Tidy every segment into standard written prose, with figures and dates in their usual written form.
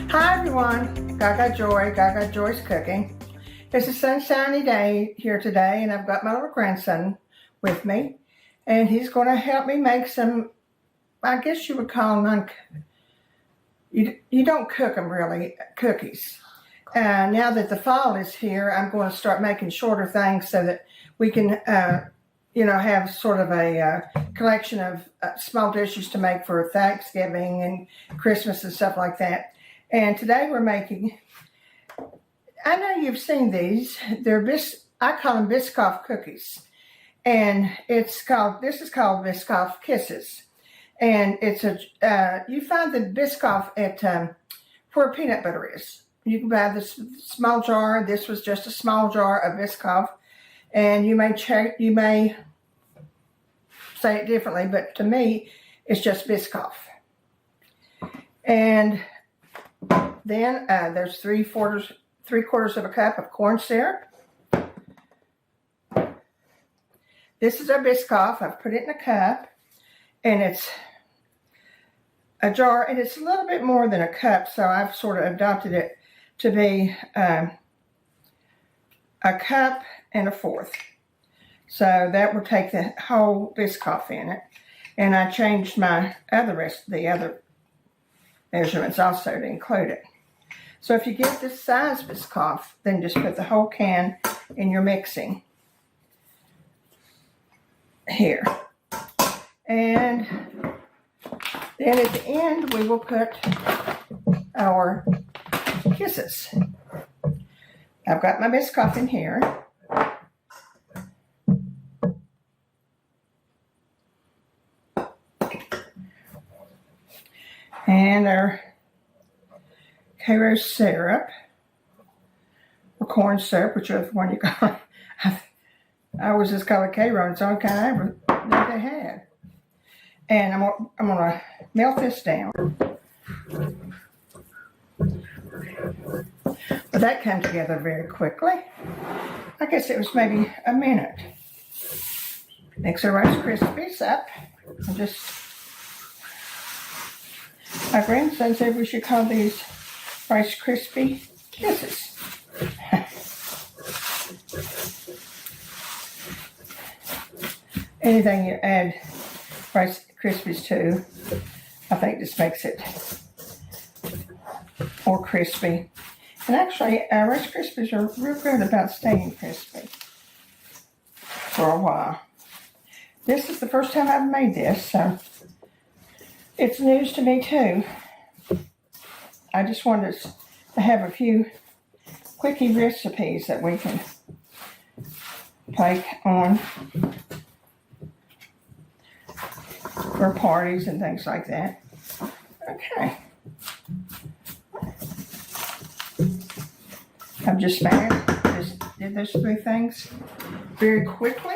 Hi everyone, Gagajoy, Gagajoy's cooking. It's a sunshiny day here today and I've got my little grandson with me and he's going to help me make some, I guess you would call them, you don't cook them really, cookies. Now that the fall is here, I'm going to start making shorter things so that we can, have sort of a collection of small dishes to make for Thanksgiving and Christmas and stuff like that. And today we're making, I know you've seen these, I call them Biscoff cookies. And this is called Biscoff Kisses. And it's you find the Biscoff at where peanut butter is. You can buy this small jar. This was just a small jar of Biscoff. And you may say it differently, but to me, it's just Biscoff. And then there's three quarters of a cup of corn syrup. This is our Biscoff. I've put it in a cup, and it's a jar, and it's a little bit more than a cup, so I've sort of adopted it to be a cup and a fourth. So that will take the whole Biscoff in it, and I changed the other measurements also to include it. So if you get this size Biscoff, then just put the whole can in your mixing here. And then at the end, we will put our kisses. I've got my Biscoff in here. And our Karo syrup, or corn syrup, whichever one you got. I always just call it Karo, it's all kind of that they had. And I'm gonna melt this down. But that came together very quickly. I guess it was maybe a minute. Mix our Rice Krispies up. My grandson said we should call these Rice Krispie Kisses. Anything you add Rice Krispies to, I think just makes it more crispy. And actually, Rice Krispies are real good about staying crispy for a while. This is the first time I've made this, so it's news to me too. I just wanted to have a few quickie recipes that we can take on for parties and things like that. Okay. I've just did those three things very quickly.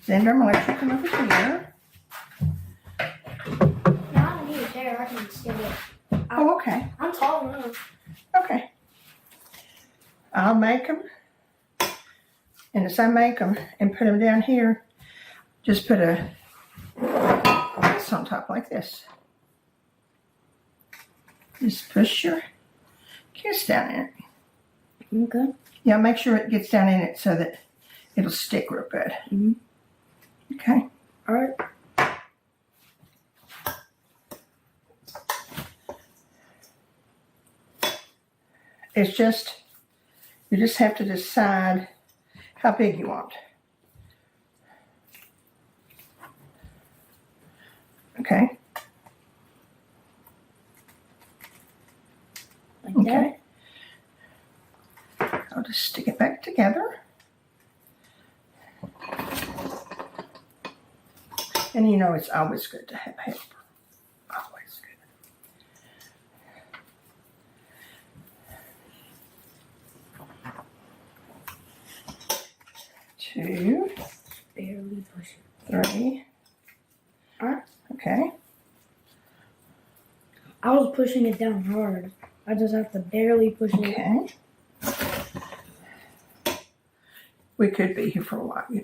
Then I'm going to take them over here. No, I don't need a chair. I can stand it. Oh, okay. I'm tall enough. Okay. I'll make them. And as I make them and put them down here, just put this on top like this. Just push your kiss down in it. Okay. Yeah, make sure it gets down in it so that it'll stick real good. Mm-hmm. Okay. All right. It's just, you just have to decide how big you want. Okay. Like Okay. I'll just stick it back together. And you know it's always good to have help. Always good. 2, barely push it. 3. All right. Okay. I was pushing it down hard. I just have to barely push it. Okay. we could be here for a while, you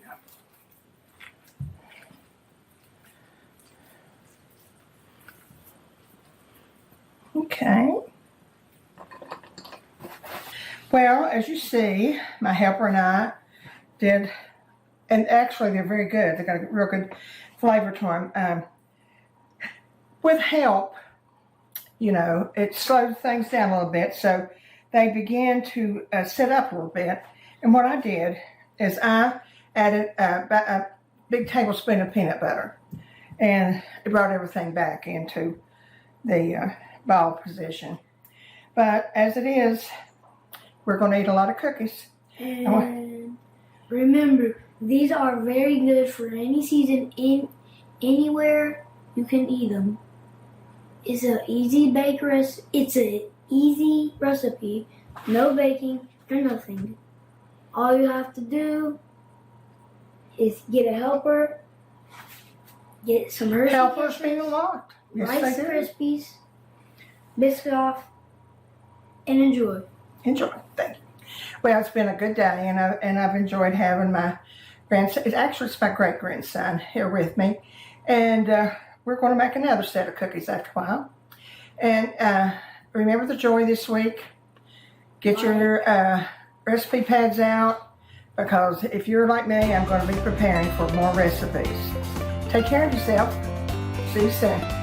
know. Okay. Well, as you see, my helper and I did, and actually they're very good. They got a real good flavor to them. With help, you know, it slowed things down a little bit, so they began to sit up a little bit. And what I did is I added a big tablespoon of peanut butter, and it brought everything back into the ball position. But as it is, we're going to eat a lot of cookies. And remember, these are very good for any season, anywhere you can eat them. It's an easy It's an easy recipe. No baking or nothing. All you have to do is get a helper, get some Hershey Helpers mean a lot. Yes, Rice they do. Krispies, Biscoff, and enjoy. Enjoy. Thank you. Well, it's been a good day, and I've enjoyed having my grandson. It's my great grandson here with me, and we're going to make another set of cookies after a while. And remember the joy this week. Get your recipe pads out, because if you're like me, I'm going to be preparing for more recipes. Take care of yourself. See you soon.